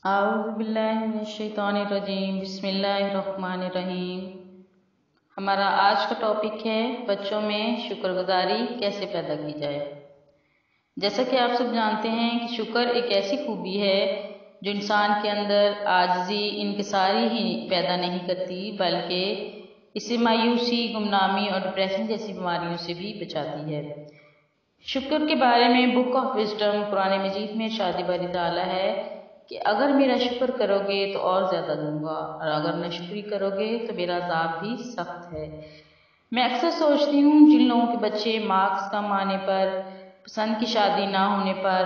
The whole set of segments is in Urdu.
اعوذ باللہ من الشیطان الرجیم، بسم اللہ الرحمن الرحیم۔ ہمارا آج کا ٹاپک ہے بچوں میں شکر گزاری کیسے پیدا کی جائے۔ جیسا کہ آپ سب جانتے ہیں کہ شکر ایک ایسی خوبی ہے جو انسان کے اندر عاجزی، انکساری ہی پیدا نہیں کرتی بلکہ اسے مایوسی، گمنامی اور ڈپریشن جیسی بیماریوں سے بھی بچاتی ہے۔ شکر کے بارے میں بک آف وزڈم قرآن مجید میں ارشاد باری تعالیٰ ہے کہ اگر میرا شکر کرو گے تو اور زیادہ دوں گا، اور اگر ناشکری کرو گے تو میرا عذاب بھی سخت ہے۔ میں اکثر سوچتی ہوں جن لوگوں کے بچے مارکس کم آنے پر، پسند کی شادی نہ ہونے پر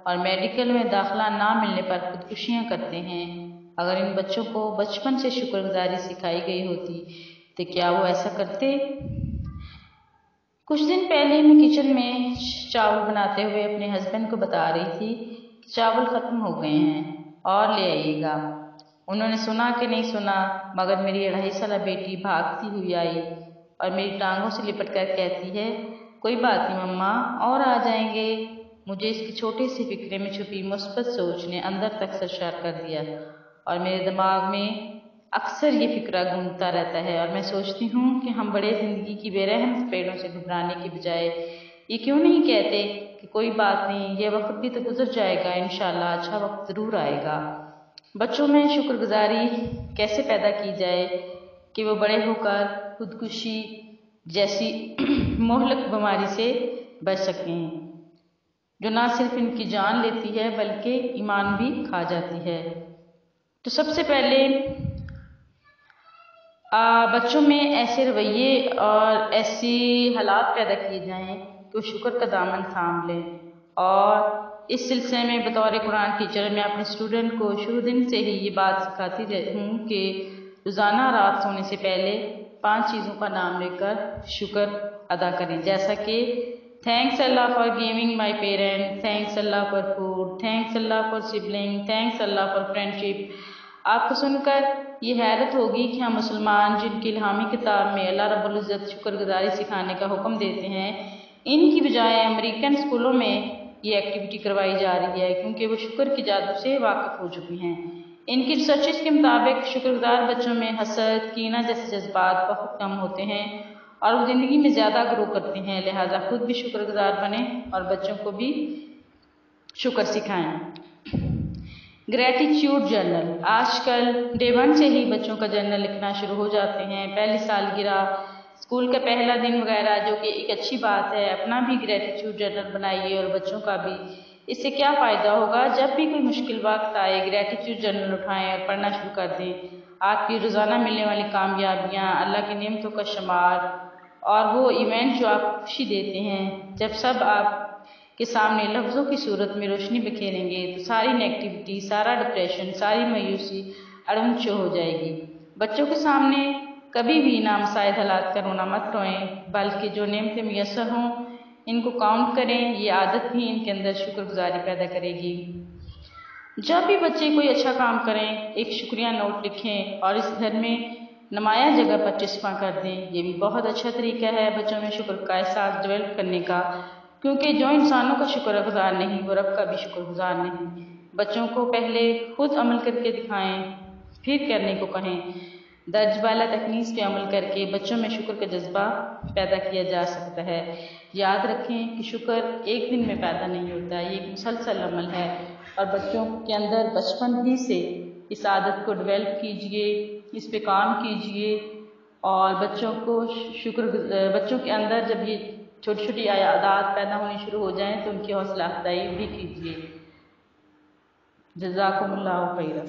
اور میڈیکل میں داخلہ نہ ملنے پر خودکشیاں کرتے ہیں، اگر ان بچوں کو بچپن سے شکر گزاری سکھائی گئی ہوتی تو کیا وہ ایسا کرتے؟ کچھ دن پہلے میں کچن میں چاول بناتے ہوئے اپنے ہسبینڈ کو بتا رہی تھی کہ چاول ختم ہو گئے ہیں اور لے آئیے گا۔ انہوں نے سنا کہ نہیں سنا، مگر میری 2.5 سالہ بیٹی بھاگتی ہوئی آئی اور میری ٹانگوں سے لپٹ کر کہتی ہے، کوئی بات نہیں مما، اور آ جائیں گے۔ مجھے اس کی چھوٹے سے فکرے میں چھپی مثبت سوچ نے اندر تک سرشار کر دیا اور میرے دماغ میں اکثر یہ فکرہ گھومتا رہتا ہے، اور میں سوچتی ہوں کہ ہم بڑے زندگی کی بے رحم تپیڑوں سے گھبرانے کے بجائے یہ کیوں نہیں کہتے کہ کوئی بات نہیں، یہ وقت بھی تو گزر جائے گا، انشاءاللہ اچھا وقت ضرور آئے گا۔ بچوں میں شکر گزاری کیسے پیدا کی جائے کہ وہ بڑے ہو کر خودکشی جیسی مہلک بیماری سے بچ سکیں، جو نہ صرف ان کی جان لیتی ہے بلکہ ایمان بھی کھا جاتی ہے۔ تو سب سے پہلے بچوں میں ایسے رویے اور ایسی حالات پیدا کیے جائیں کہ وہ شکر کا دامن تھام لیں، اور اس سلسلے میں بطور قرآن ٹیچر میں اپنے اسٹوڈنٹ کو شروع دن سے ہی یہ بات سکھاتی ہوں کہ روزانہ رات سونے سے پہلے 5 چیزوں کا نام لے کر شکر ادا کریں، جیسا کہ thanks Allah for giving my parent, thanks Allah for food, thanks Allah for sibling, thanks Allah for friendship. آپ کو سن کر یہ حیرت ہوگی کہ ہم مسلمان جن کی الہامی کتاب میں اللہ رب العزت شکر گزاری سکھانے کا حکم دیتے ہیں، ان کی بجائے امریکن اسکولوں میں یہ ایکٹیویٹی کروائی جا رہی ہے، کیونکہ وہ شکر کے جادو سے واقف ہو چکی ہیں۔ ان کی ریسرچز کے مطابق شکر گزار بچوں میں حسد، کینہ جیسے جذبات بہت کم ہوتے ہیں اور وہ زندگی میں زیادہ گرو کرتے ہیں، لہٰذا خود بھی شکر گزار بنیں اور بچوں کو بھی شکر سکھائیں۔ گریٹیٹیوڈ جرنل، آج کل ڈے 1 سے ہی بچوں کا جرنل لکھنا شروع ہو جاتے ہیں، پہلی سالگرہ، اسکول کا پہلا دن وغیرہ، جو کہ ایک اچھی بات ہے۔ اپنا بھی گریٹیٹیوڈ جرنل بنائیے اور بچوں کا بھی۔ اس سے کیا فائدہ ہوگا؟ جب بھی کوئی مشکل وقت آئے گریٹیٹیوڈ جرنل اٹھائیں اور پڑھنا شروع کر دیں۔ آپ کی روزانہ ملنے والی کامیابیاں، اللہ کی نعمتوں کا شمار اور وہ ایونٹ جو آپ کو خوشی دیتے ہیں، جب سب آپ کے سامنے لفظوں کی صورت میں روشنی بکھیریں گے تو ساری نیگیٹیوٹی، سارا ڈپریشن، ساری مایوسی اڑنچو ہو جائے گی۔ بچوں کے سامنے کبھی بھی نامساعد حالات کا رونا مت روئیں، بلکہ جو نعمتیں میسر ہوں ان کو کاؤنٹ کریں، یہ عادت بھی ان کے اندر شکر گزاری پیدا کرے گی۔ جب بھی بچے کوئی اچھا کام کریں، ایک شکریہ نوٹ لکھیں اور اس گھر میں نمایاں جگہ پر چسپاں کر دیں۔ یہ بھی بہت اچھا طریقہ ہے بچوں میں شکر کا احساس ڈیولپ کرنے کا، کیونکہ جو انسانوں کا شکر گزار نہیں وہ رب کا بھی شکر گزار نہیں۔ بچوں کو پہلے خود عمل کر کے دکھائیں، پھر کرنے کو کہیں۔ درج بالا تکنیک پہ عمل کر کے بچوں میں شکر کا جذبہ پیدا کیا جا سکتا ہے۔ یاد رکھیں کہ شکر ایک دن میں پیدا نہیں ہوتا، یہ ایک مسلسل عمل ہے، اور بچوں کے اندر بچپن ہی سے اس عادت کو ڈیولپ کیجئے، اس پہ کام کیجئے، اور بچوں کے اندر جب یہ چھوٹی چھوٹی عادات پیدا ہونی شروع ہو جائیں تو ان کی حوصلہ افزائی بھی کیجیے۔ جزاکم اللہ خیرا۔